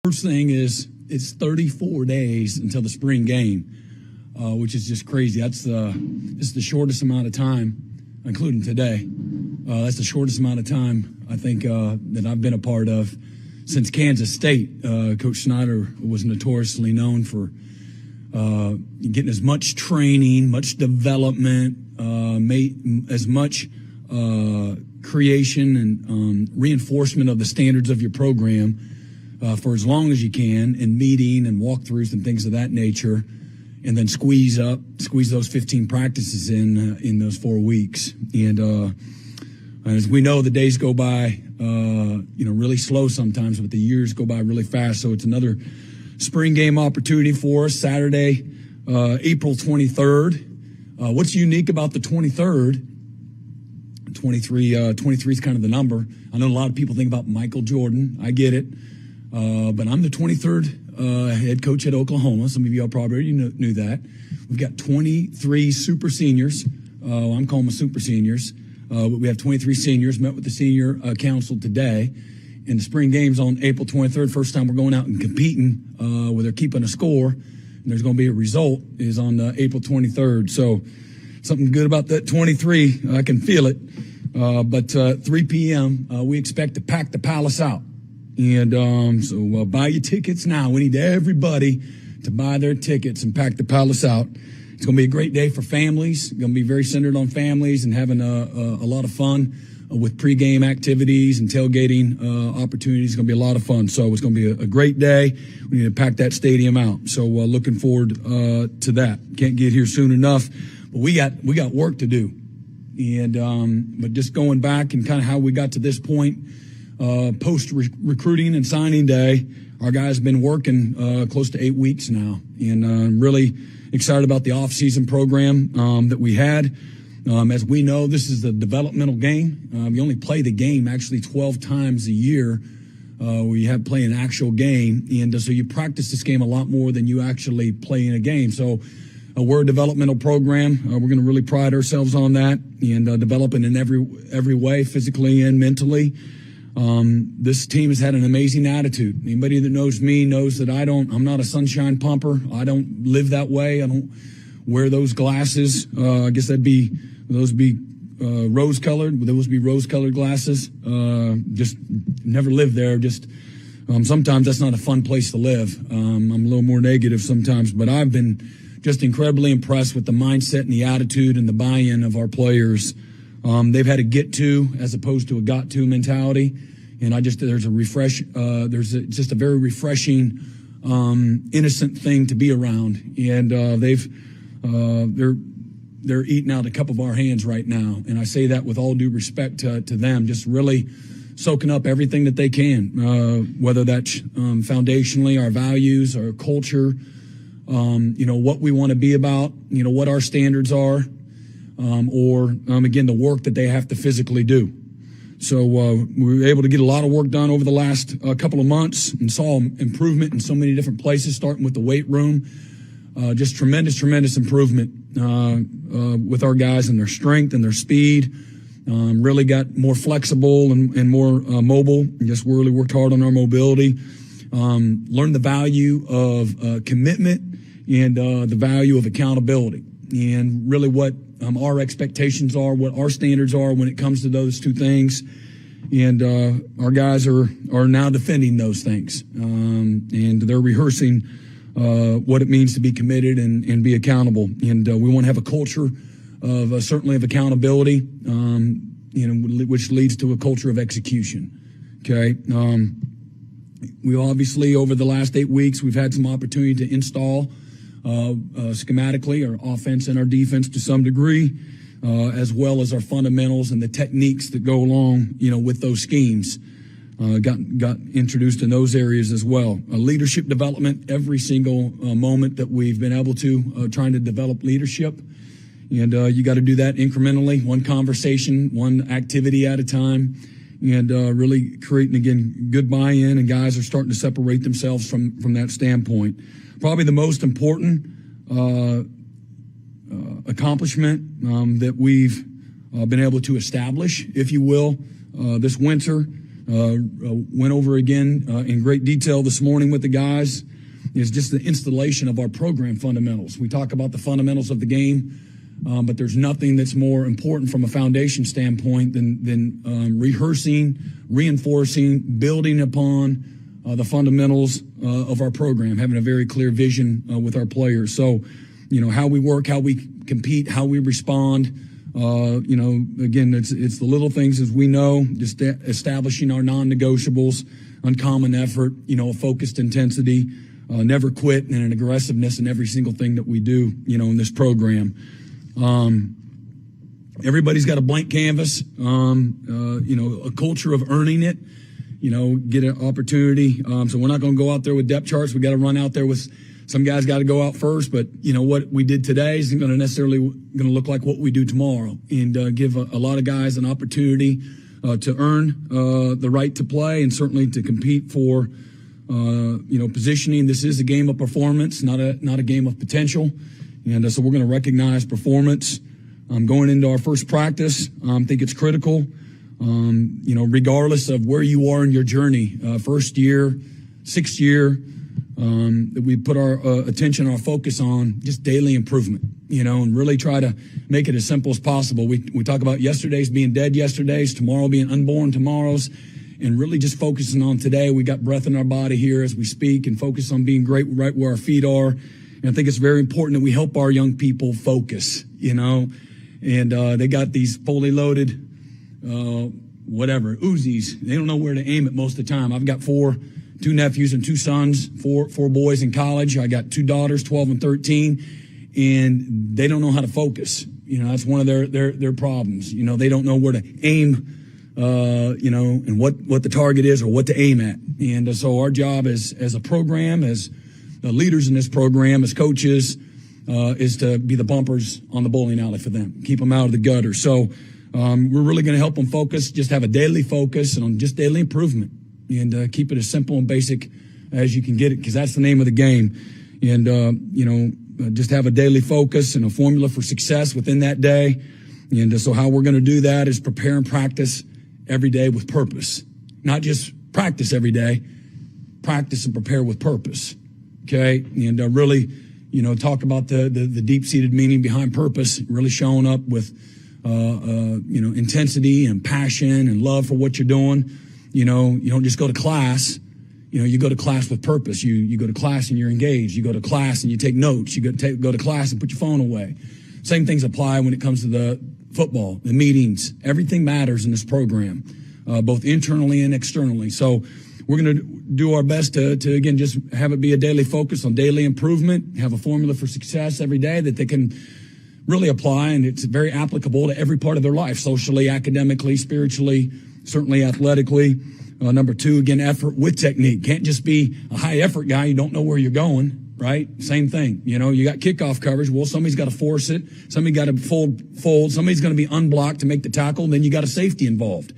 First thing is it's 34 days until the spring game, which is just crazy. It's the shortest amount of time, including today. That's the shortest amount of time I think that I've been a part of since Kansas State. Coach Snyder was notoriously known for getting as much training, much development, as much creation and reinforcement of the standards of your program for as long as you can, in meeting and walkthroughs and things of that nature, and then squeeze those 15 practices in those 4 weeks. And as we know, the days go by, really slow sometimes, but the years go by really fast. So it's another spring game opportunity for us. Saturday, April 23rd. What's unique about the 23rd? 23 is kind of the number. I know a lot of people think about Michael Jordan. I get it. But I'm the 23rd head coach at Oklahoma. Some of you all probably already knew that. We've got 23 super seniors. I'm calling them super seniors. But we have 23 seniors. Met with the senior council today. And the spring game's on April 23rd. First time we're going out and competing where they're keeping a score. And there's going to be a result is on April 23rd. So something good about that 23. I can feel it. But 3 p.m., we expect to pack the Palace out. And so buy your tickets now. We need everybody to buy their tickets and pack the Palace out. It's going to be a great day for families. It's going to be very centered on families and having a lot of fun with pregame activities and tailgating opportunities. It's going to be a lot of fun. So it's going to be a great day. We need to pack that stadium out. So looking forward to that. Can't get here soon enough, but we got work to do. And but just going back and kind of how we got to this point. Post recruiting and signing day, our guys have been working close to 8 weeks now, and I'm really excited about the offseason program that we had. As we know, this is a developmental game. You only play the game actually 12 times a year. We have play an actual game, and so you practice this game a lot more than you actually play in a game. So we're a developmental program. We're going to really pride ourselves on that and developing in every way, physically and mentally. This team has had an amazing attitude. Anybody that knows me knows that I'm not a sunshine pumper. I don't live that way. I don't wear those glasses. I guess those be rose colored. Would those be rose colored glasses? Just never lived there. Just, sometimes that's not a fun place to live. I'm a little more negative sometimes, but I've been just incredibly impressed with the mindset and the attitude and the buy-in of our players. They've had a get to as opposed to a got to mentality. And there's just a very refreshing, innocent thing to be around. And, they're eating out a cup of our hands right now. And I say that with all due respect to them, just really soaking up everything that they can, whether that's, foundationally our values, our culture, what we want to be about, what our standards are. Or again, the work that they have to physically do. So we were able to get a lot of work done over the last couple of months and saw improvement in so many different places, starting with the weight room. Just tremendous improvement with our guys and their strength and their speed. Really got more flexible and more mobile. Just really worked hard on our mobility. Learned the value of commitment and the value of accountability. And really what our expectations are, what our standards are when it comes to those two things. And our guys are now defending those things. And they're rehearsing what it means to be committed and be accountable. And we want to have a culture of certainly of accountability, which leads to a culture of execution. Okay. We obviously, over the last 8 weeks, we've had some opportunity to install schematically our offense and our defense to some degree, as well as our fundamentals and the techniques that go along, with those schemes. Got introduced in those areas as well. Leadership development, every single moment that we've been able to trying to develop leadership. And you got to do that incrementally, one conversation, one activity at a time, and really creating, again, good buy-in, and guys are starting to separate themselves from that standpoint. Probably the most important accomplishment that we've been able to establish, if you will, this winter went over again in great detail this morning with the guys, is just the installation of our program fundamentals. We talk about the fundamentals of the game, but there's nothing that's more important from a foundation standpoint than rehearsing, reinforcing, building upon the fundamentals of our program, having a very clear vision with our players. So, how we work, how we compete, how we respond. Again, it's the little things, as we know, just establishing our non-negotiables, uncommon effort, a focused intensity, never quit, and an aggressiveness in every single thing that we do, in this program. Everybody's got a blank canvas, a culture of earning it, get an opportunity. So we're not going to go out there with depth charts. We got to run out there with some guys got to go out first, but what we did today isn't going to necessarily going to look like what we do tomorrow, and give a lot of guys an opportunity to earn the right to play and certainly to compete for positioning. This is a game of performance, not a game of potential, and so we're going to recognize performance. Going into our first practice, I think it's critical. Regardless of where you are in your journey, first year, sixth year. That we put our attention, our focus on just daily improvement, and really try to make it as simple as possible. We talk about yesterdays being dead yesterdays, tomorrow being unborn tomorrows, and really just focusing on today. We got breath in our body here as we speak, and focus on being great right where our feet are. And I think it's very important that we help our young people focus, and they got these fully loaded, Uzis. They don't know where to aim it most of the time. I've got two nephews and two sons, four boys in college. I got two daughters, 12 and 13, and they don't know how to focus. That's one of their problems. They don't know where to aim, and what the target is or what to aim at. And so our job as a program, as the leaders in this program, as coaches, is to be the bumpers on the bowling alley for them, keep them out of the gutter. So we're really going to help them focus, just have a daily focus on just daily improvement. And keep it as simple and basic as you can get it, because that's the name of the game. And, just have a daily focus and a formula for success within that day. And so how we're going to do that is prepare and practice every day with purpose. Not just practice every day, practice and prepare with purpose. Okay? And really, talk about the deep-seated meaning behind purpose, really showing up with, intensity and passion and love for what you're doing. You don't just go to class. You go to class with purpose. You go to class and you're engaged. You go to class and you take notes. You go to class and put your phone away. Same things apply when it comes to the football, the meetings. Everything matters in this program, both internally and externally. So we're going to do our best to again, just have it be a daily focus on daily improvement, have a formula for success every day that they can really apply, and it's very applicable to every part of their life, socially, academically, spiritually, certainly athletically. Number two, again, effort with technique. Can't just be a high effort guy. You don't know where you're going, right? Same thing. You got kickoff coverage. Well, somebody's got to force it. Somebody got to fold. Somebody's going to be unblocked to make the tackle. And then you got a safety involved.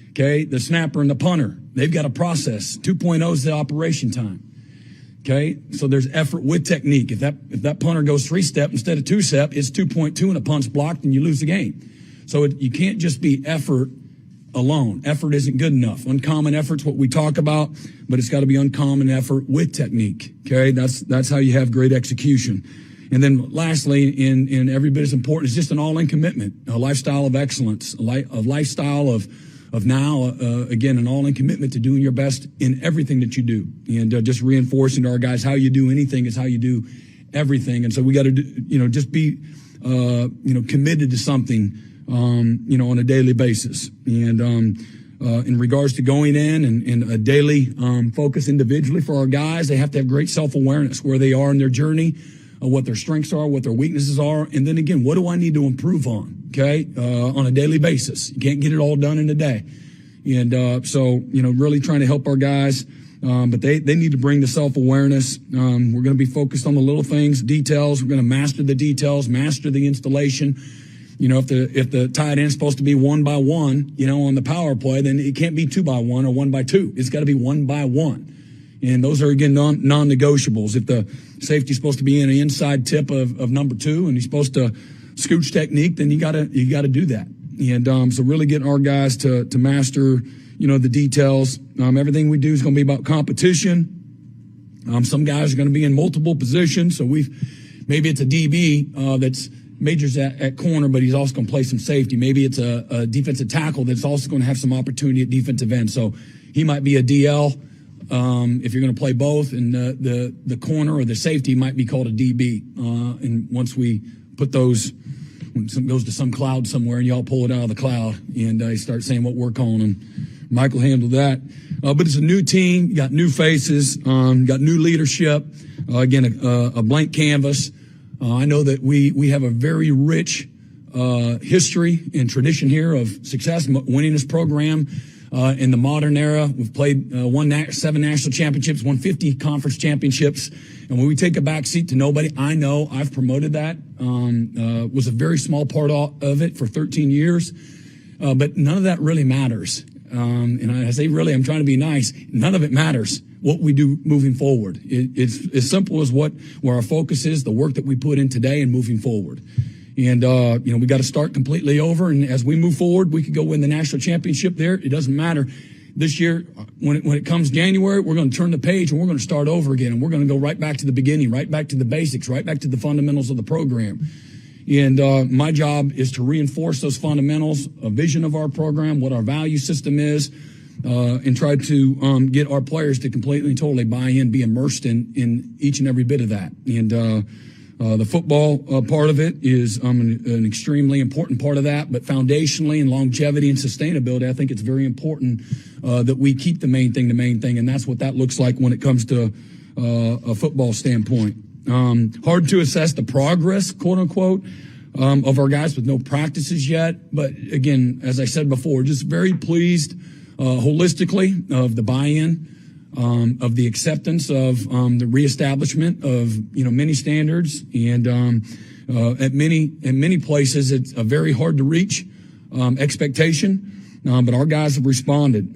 Okay. The snapper and the punter, they've got a process. 2.0 is the operation time. Okay. So there's effort with technique. If that punter goes 3-step instead of 2-step, it's 2.2 and a punt's blocked and you lose the game. So you can't just be effort alone. Effort isn't good enough. Uncommon effort's what we talk about, but it's got to be uncommon effort with technique. Okay, that's how you have great execution. And then lastly, in every bit as important, is just an all-in commitment, a lifestyle of excellence, a lifestyle of now, again, an all-in commitment to doing your best in everything that you do, and just reinforcing to our guys how you do anything is how you do everything. And so we got to, just be, committed to something. On a daily basis. And in regards to going in and a daily focus individually for our guys, they have to have great self-awareness where they are in their journey, what their strengths are, what their weaknesses are, and then again, what do I need to improve on, okay, on a daily basis. You can't get it all done in a day. And so, really trying to help our guys, but they need to bring the self-awareness. We're going to be focused on the little things, details. We're going to master the details, master the installation. If the tight end's supposed to be 1 by 1, on the power play, then it can't be 2 by 1 or 1 by 2. It's got to be 1 by 1. And those are, again, non-negotiables. If the safety's supposed to be in an inside tip of number 2 and he's supposed to scooch technique, then you got to do that. And so really getting our guys to master, the details. Everything we do is going to be about competition. Some guys are going to be in multiple positions, so maybe it's a DB that's majors at corner, but he's also going to play some safety. Maybe it's a defensive tackle that's also going to have some opportunity at defensive end. So he might be a DL if you're going to play both, and the corner or the safety might be called a DB. And once we put those, when something goes to some cloud somewhere and y'all pull it out of the cloud and start saying what we're calling them, Michael handled that. But it's a new team, you got new faces, got new leadership. Again, a blank canvas. I know that we have a very rich history and tradition here of success, winning this program in the modern era. We've played, won 7 national championships, won 50 conference championships. And when we take a back seat to nobody, I know I've promoted that, was a very small part of it for 13 years. But none of that really matters. And I say really, I'm trying to be nice. None of it matters what we do moving forward. It's as simple as where our focus is, the work that we put in today and moving forward. And, we got to start completely over. And as we move forward, we could go win the national championship there. It doesn't matter. This year, when it comes January, we're going to turn the page and we're going to start over again. And we're going to go right back to the beginning, right back to the basics, right back to the fundamentals of the program. And my job is to reinforce those fundamentals, a vision of our program, what our value system is, and try to get our players to completely and totally buy in, be immersed in each and every bit of that. And the football part of it is an extremely important part of that, but foundationally and longevity and sustainability, I think it's very important that we keep the main thing, and that's what that looks like when it comes to a football standpoint. Hard to assess the progress, quote unquote, of our guys with no practices yet. But again, as I said before, just very pleased holistically of the buy-in, of the acceptance of the reestablishment of many standards, and at many places it's a very hard to reach expectation. But our guys have responded.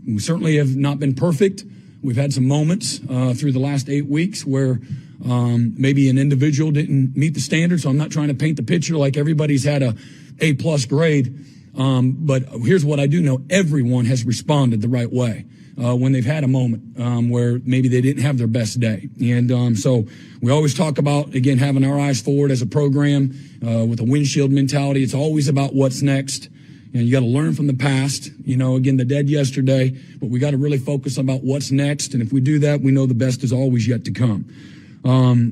We certainly have not been perfect. We've had some moments through the last 8 weeks where maybe an individual didn't meet the standard. So I'm not trying to paint the picture like everybody's had a A+ grade. But here's what I do know. Everyone has responded the right way when they've had a moment where maybe they didn't have their best day. And so we always talk about, again, having our eyes forward as a program with a windshield mentality. It's always about what's next. And you got to learn from the past, again, the dead yesterday, but we got to really focus about what's next. And if we do that, we know the best is always yet to come.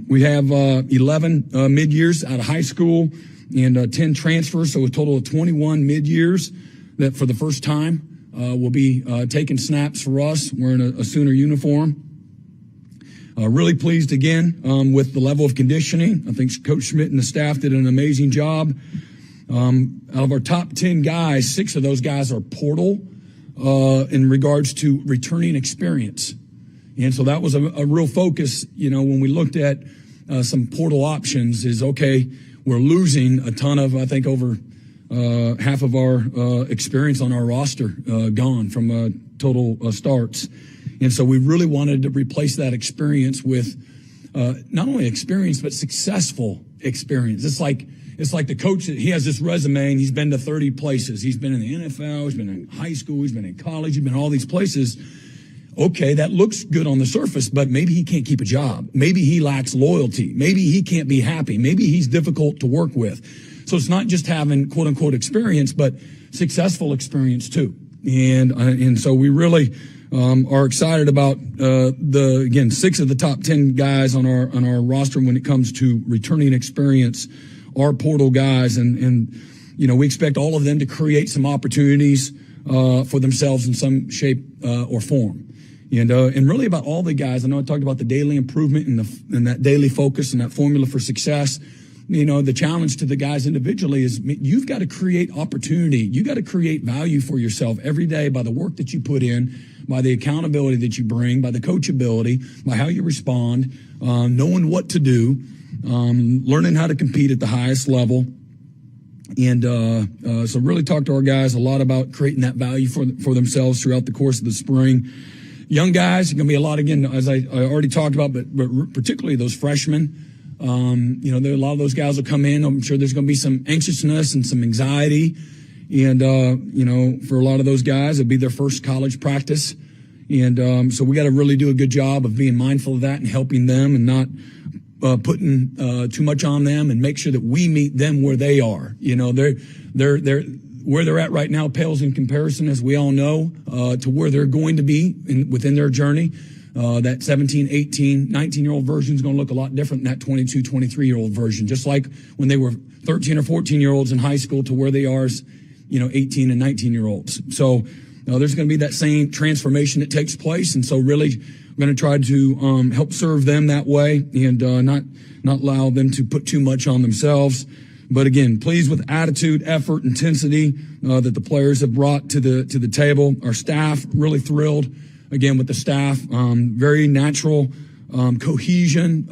We have 11 mid-years out of high school and 10 transfers, so a total of 21 mid-years that for the first time will be taking snaps for us wearing a Sooner uniform. Really pleased again with the level of conditioning. I think Coach Schmidt and the staff did an amazing job. Out of our top 10 guys, 6 of those guys are portal in regards to returning experience. And so that was a real focus, when we looked at some portal options is, okay, we're losing a ton of, I think, over half of our experience on our roster gone from total starts. And so we really wanted to replace that experience with not only experience, but successful experience. It's like the coach, he has this resume and he's been to 30 places. He's been in the NFL, he's been in high school, he's been in college, he's been in all these places. Okay, that looks good on the surface, but maybe he can't keep a job. Maybe he lacks loyalty. Maybe he can't be happy. Maybe he's difficult to work with. So it's not just having quote unquote experience, but successful experience too. And so we really are excited about again 6 of the top 10 guys on our roster when it comes to returning experience, our portal guys, and we expect all of them to create some opportunities for themselves in some shape or form. And really about all the guys, I know I talked about the daily improvement and that daily focus and that formula for success. The challenge to the guys individually is you've got to create opportunity. You got to create value for yourself every day by the work that you put in, by the accountability that you bring, by the coachability, by how you respond, knowing what to do, learning how to compete at the highest level. And so really talk to our guys a lot about creating that value for themselves throughout the course of the spring. Young guys, going to be a lot, again, as I already talked about, but particularly those freshmen. There a lot of those guys will come in. I'm sure there's going to be some anxiousness and some anxiety. And, for a lot of those guys, it'd be their first college practice. And so we got to really do a good job of being mindful of that and helping them and not putting too much on them, and make sure that we meet them where they are. They're where they're at right now pales in comparison, as we all know, to where they're going to be within their journey. That 17, 18, 19-year-old version is going to look a lot different than that 22, 23-year-old version, just like when they were 13 or 14-year-olds in high school to where they are as, 18 and 19-year-olds. So there's going to be that same transformation that takes place. And so really we're going to try to help serve them that way, and not allow them to put too much on themselves. But again, pleased with attitude, effort, intensity that the players have brought to the table. Our staff, really thrilled again with the staff. Very natural cohesion,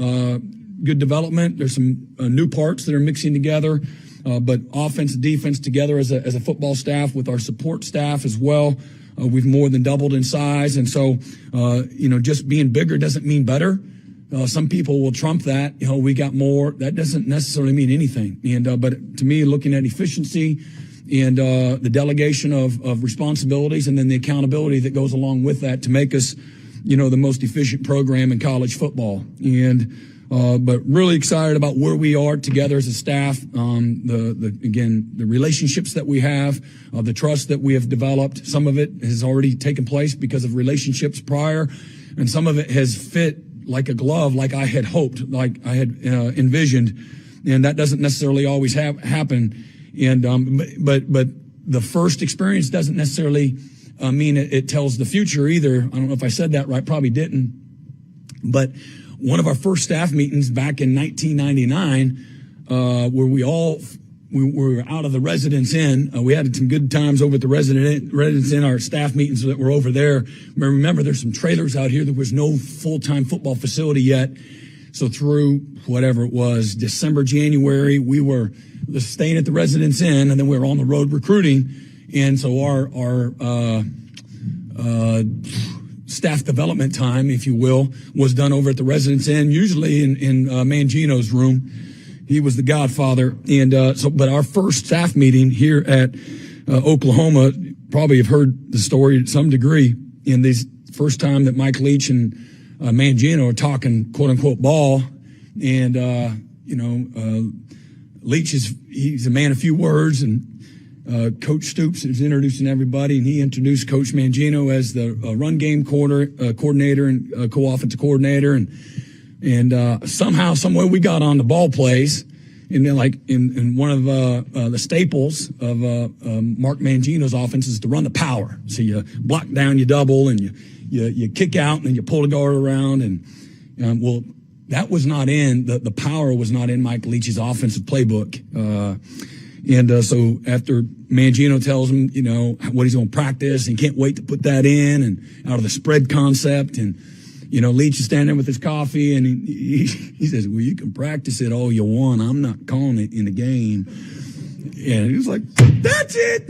good development. There's some new parts that are mixing together, but offense, defense together as a football staff with our support staff as well. We've more than doubled in size, and so just being bigger doesn't mean better. Some people will trump that. We got more. That doesn't necessarily mean anything. And but to me, looking at efficiency and the delegation of responsibilities, and then the accountability that goes along with that to make us, the most efficient program in college football. And but really excited about where we are together as a staff. The relationships that we have, the trust that we have developed. Some of it has already taken place because of relationships prior, and some of it has fit like a glove, like I had hoped, like I had envisioned, and that doesn't necessarily always happen. And but the first experience doesn't necessarily mean it tells the future either. I don't know if I said that right, probably didn't. But one of our first staff meetings back in 1999, where we were out of the Residence Inn. We had some good times over at the Residence Inn, our staff meetings that were over there. Remember, there's some trailers out here. There was no full-time football facility yet. So through whatever it was, December, January, we were staying at the Residence Inn, and then we were on the road recruiting. And so our staff development time, if you will, was done over at the Residence Inn, usually in Mangino's room. He was the godfather. And but our first staff meeting here at Oklahoma, probably have heard the story to some degree. In this first time that Mike Leach and Mangino are talking quote unquote ball, and Leach he's a man of few words, and Coach Stoops is introducing everybody, and he introduced Coach Mangino as the run game coordinator and co-offensive coordinator, and somehow, somewhere we got on the ball plays, and then like in one of the staples of Mark Mangino's offense is to run the power. So you block down, you double, and you kick out, and then you pull the guard around, and that was not in the power was not in Mike Leach's offensive playbook. So after Mangino tells him, what he's going to practice, and can't wait to put that in, and out of the spread concept, and Leach is standing there with his coffee, and he says, well, you can practice it all you want. I'm not calling it in the game. And he was like, that's it.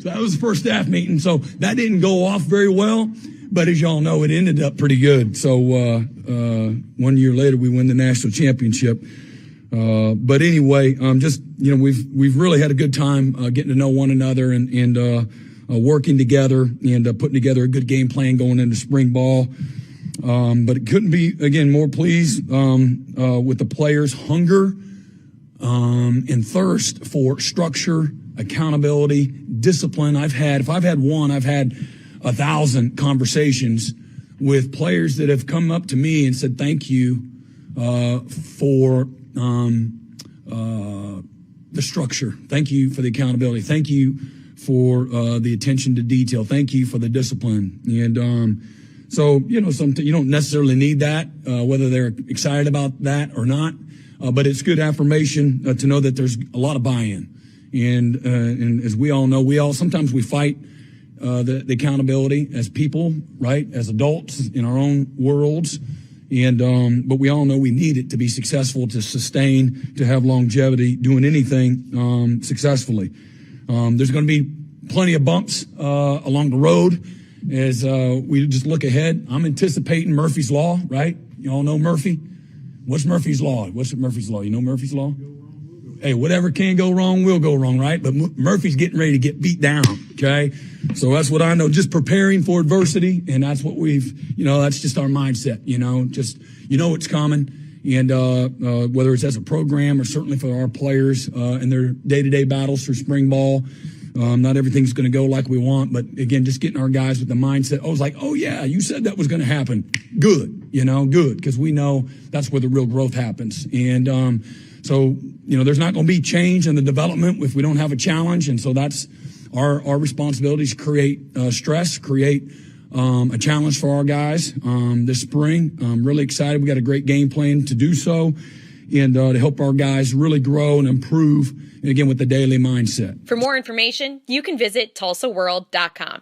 So that was the first staff meeting. So that didn't go off very well, but as y'all know, it ended up pretty good. So 1 year later, we win the national championship. But anyway, we've really had a good time getting to know one another and working together and putting together a good game plan going into spring ball. But it couldn't be, again, more pleased with the players' hunger and thirst for structure, accountability, discipline. If I've had one, I've had 1,000 conversations with players that have come up to me and said, thank you for the structure. Thank you for the accountability. Thank you for the attention to detail. Thank you for the discipline. And so, you don't necessarily need that, whether they're excited about that or not. But it's good affirmation to know that there's a lot of buy-in. And as we all know, sometimes we fight the accountability as people, right? As adults in our own worlds. And but we all know we need it to be successful, to sustain, to have longevity, doing anything successfully. There's going to be plenty of bumps along the road as we just look ahead. I'm anticipating Murphy's Law, right? You all know Murphy. What's Murphy's Law? What's Murphy's Law? You know Murphy's Law? hey, whatever can go wrong will go wrong, right? But Murphy's getting ready to get beat down, okay? So that's what I know, just preparing for adversity, and that's what that's just our mindset, just, it's coming. And whether it's as a program or certainly for our players in their day-to-day battles for spring ball, not everything's going to go like we want, but again, just getting our guys with the mindset. I was like, oh yeah, you said that was going to happen. Good, good, because we know that's where the real growth happens. And so there's not going to be change in the development if we don't have a challenge, and so that's our responsibility is create stress, create a challenge for our guys this spring. I'm really excited. We got a great game plan to do so, and to help our guys really grow and improve, and again, with the daily mindset. For more information, you can visit TulsaWorld.com.